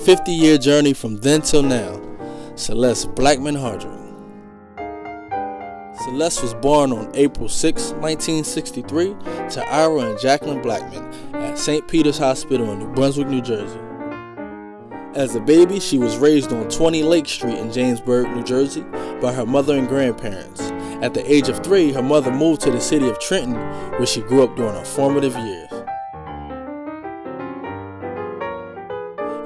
50-year journey from then till now. Celeste Blackman Hardrick. Celeste was born on April 6, 1963 to Ira and Jacqueline Blackman at St. Peter's Hospital in New Brunswick, New Jersey. As a baby, she was raised on 20 Lake Street in Jamesburg, New Jersey by her mother and grandparents. At the age of 3, her mother moved to the city of Trenton, where she grew up during her formative years.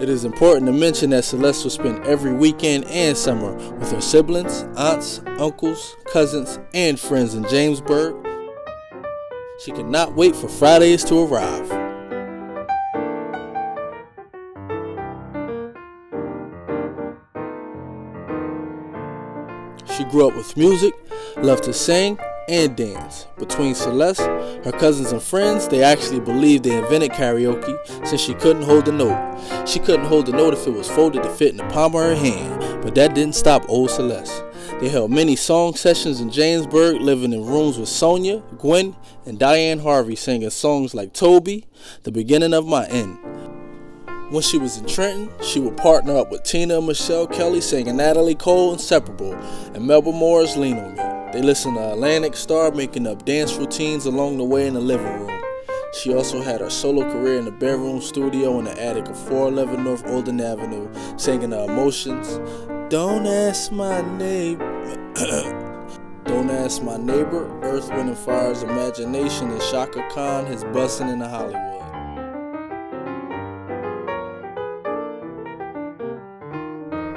It is important to mention that Celeste would spend every weekend and summer with her siblings, aunts, uncles, cousins, and friends in Jamesburg. She could not wait for Fridays to arrive. She grew up with music, loved to sing, and dance. Between Celeste, her cousins and friends, they actually believed they invented karaoke since she couldn't hold a note. She couldn't hold a note if it was folded to fit in the palm of her hand, but that didn't stop old Celeste. They held many song sessions in Jamesburg, living in rooms with Sonia, Gwen, and Diane Harvey singing songs like Toby, The Beginning of My End. When she was in Trenton, she would partner up with Tina and Michelle Kelly singing Natalie Cole, Inseparable, and Melba Moore's Lean on Me. They listened to Atlantic Star, making up dance routines along the way in the living room. She also had her solo career in the bedroom studio in the attic of 411 North Olden Avenue, singing her Emotions, Don't Ask My Neighbor, Don't Ask My Neighbor, Earth, Wind and Fire's Imagination, and Shaka Khan, His Bussin' in Hollywood.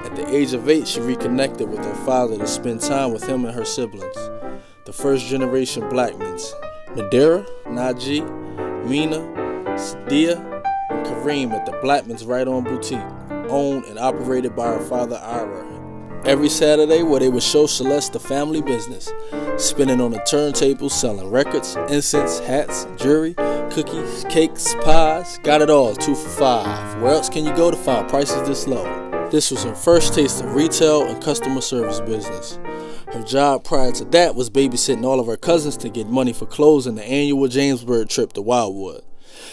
At the age of 8, she reconnected with her father to spend time with him and her siblings, the first generation Blackmans, Nadira, Najee, Mina, Sadia, and Kareem at the Blackmans Right On Boutique, owned and operated by her father Ira. Every Saturday, where they would show Celeste the family business, spinning on the turntables, selling records, incense, hats, jewelry, cookies, cakes, pies, got it all, 2 for $5. Where else can you go to find prices this low? This was her first taste of retail and customer service business. Her job prior to that was babysitting all of her cousins to get money for clothes in the annual Jamesburg trip to Wildwood.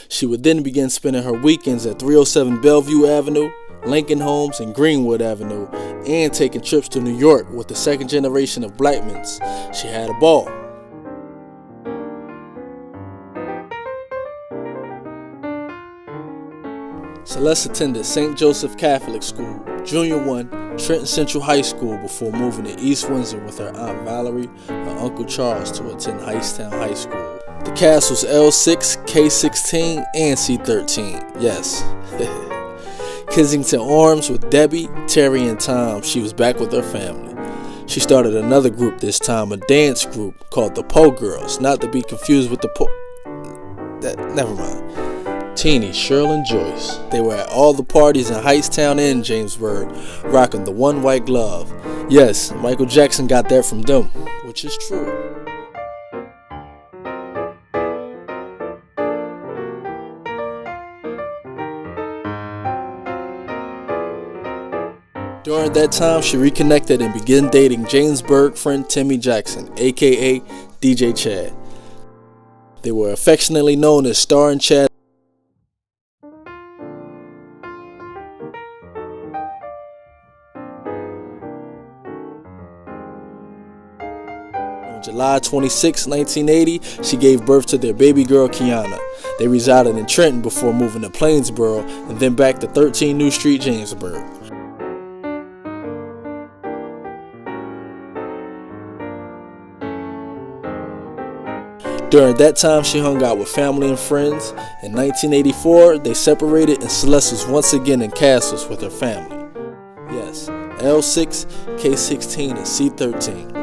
She would then begin spending her weekends at 307 Bellevue Avenue, Lincoln Homes, and Greenwood Avenue, and taking trips to New York with the second generation of Blackmans. She had a ball. Celeste attended St. Joseph Catholic School, Junior 1, Trenton Central High School before moving to East Windsor with her Aunt Valerie and Uncle Charles to attend Hightstown High School. The cast was L6, K16, and C13, yes. Kensington Arms with Debbie, Terry, and Tom. She was back with her family. She started another group this time, a dance group called the Po Girls, not to be confused with the never mind. Teeny, Shirley, and Joyce. They were at all the parties in Hightstown and Jamesburg, rocking the one white glove. Yes, Michael Jackson got that from them, which is true. During that time, she reconnected and began dating Jamesburg friend Timmy Jackson, aka DJ Chad. They were affectionately known as Star and Chad. On July 26, 1980, she gave birth to their baby girl Kiana. They resided in Trenton before moving to Plainsboro and then back to 13 New Street, Jamesburg. During that time, she hung out with family and friends. In 1984, they separated and Celeste was once again in Castles with her family. Yes, L6, K16, and C13.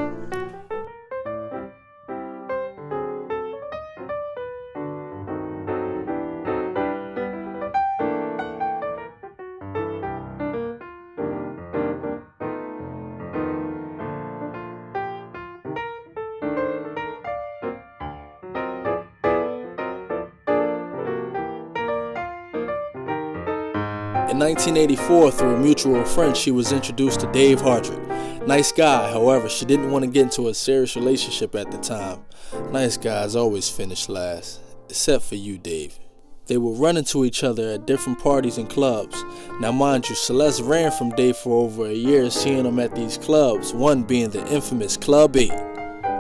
In 1984, through a mutual friend, she was introduced to Dave Hardrick. Nice guy, however, she didn't want to get into a serious relationship at the time. Nice guys always finish last, except for you, Dave. They would run into each other at different parties and clubs. Now mind you, Celeste ran from Dave for over a year, seeing him at these clubs, one being the infamous Club 8.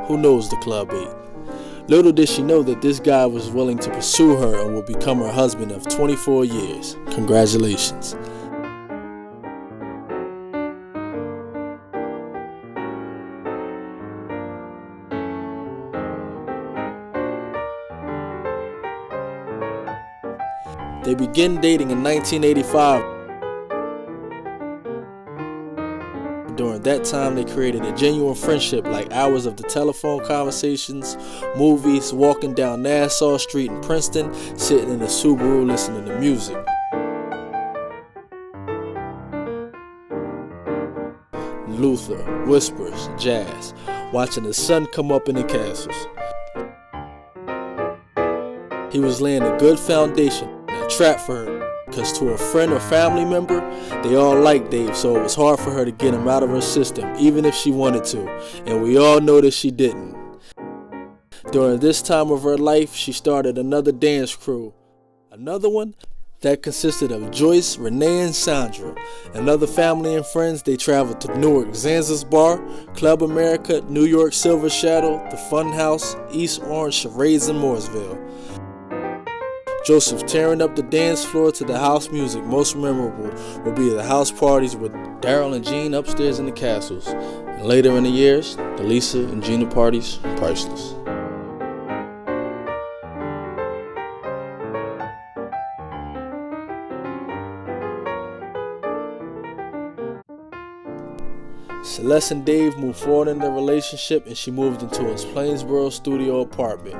Who knows the Club 8? Little did she know that this guy was willing to pursue her and would become her husband of 24 years. Congratulations. They began dating in 1985. During that time, they created a genuine friendship, like hours of the telephone conversations, movies, walking down Nassau Street in Princeton, sitting in a Subaru listening to music. Luther, whispers, jazz, watching the sun come up in the castles. He was laying a good foundation, a trap for her, because to a friend or family member, they all liked Dave, so it was hard for her to get him out of her system, even if she wanted to, and we all know that she didn't. During this time of her life, she started another dance crew. Another one that consisted of Joyce, Renee, and Sandra. Another family and friends, they traveled to Newark Zanzi's Bar, Club America, New York Silver Shadow, the Fun House, East Orange, Charades, and Mooresville. Joseph tearing up the dance floor to the house music. Most memorable will be the house parties with Daryl and Jean upstairs in the castles. And later in the years, the Lisa and Gina parties, priceless. Celeste and Dave moved forward in their relationship, and she moved into his Plainsboro studio apartment.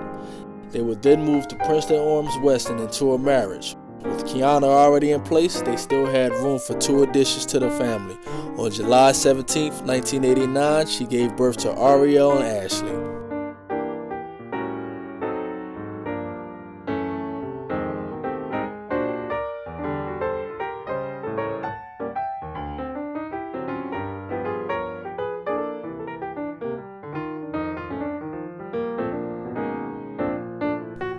They would then move to Princeton Arms West and into a marriage. With Kiana already in place, they still had room for 2 additions to the family. On July 17, 1989, she gave birth to Ariel and Ashley.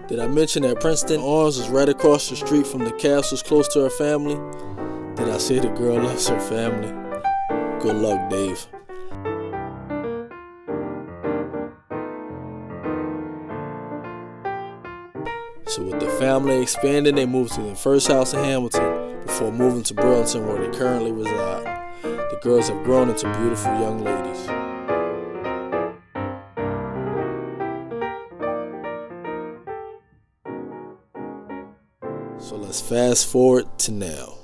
Did I mention that Princeton Arms was right across the street from the castles close to her family? Did I say the girl loves her family? Good luck, Dave. So with the family expanding, they moved to the first house in Hamilton before moving to Burlington, where they currently reside. The girls have grown into beautiful young ladies. So let's fast forward to now.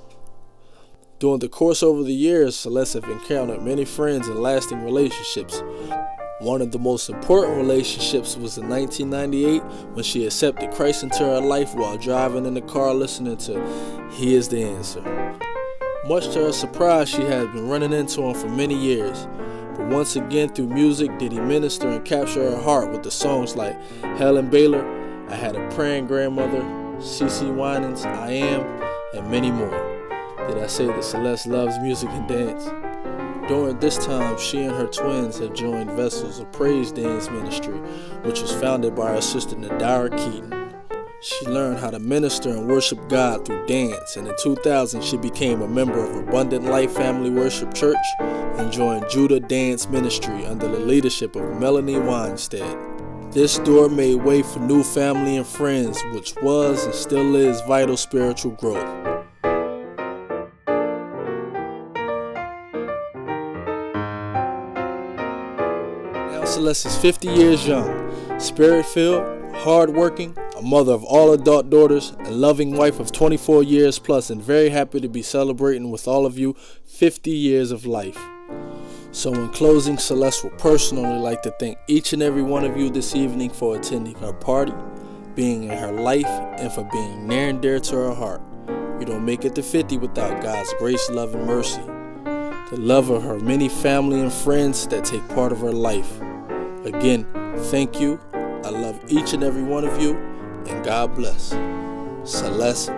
During the course over the years, Celeste have encountered many friends and lasting relationships. One of the most important relationships was in 1998 when she accepted Christ into her life while driving in the car listening to He Is the Answer. Much to her surprise, she had been running into him for many years. But once again, through music, did he minister and capture her heart with the songs like Helen Baylor, I Had a Praying Grandmother, CeCe Winans, I Am, and many more. Did I say that Celeste loves music and dance? During this time, she and her twins have joined Vessels, a praise dance ministry, which was founded by her sister Nadara Keaton. She learned how to minister and worship God through dance, and in 2000 she became a member of Abundant Life Family Worship Church and joined Judah Dance Ministry under the leadership of Melanie Weinstead. This door made way for new family and friends, which was and still is vital spiritual growth. Now Celeste is 50 years young, spirit-filled, hard-working, a mother of all adult daughters, and loving wife of 24 years plus, and very happy to be celebrating with all of you 50 years of life. So in closing, Celeste would personally like to thank each and every one of you this evening for attending her party, being in her life, and for being near and dear to her heart. You don't make it to 50 without God's grace, love, and mercy. The love of her many family and friends that take part of her life. Again, thank you. I love each and every one of you, and God bless. Celeste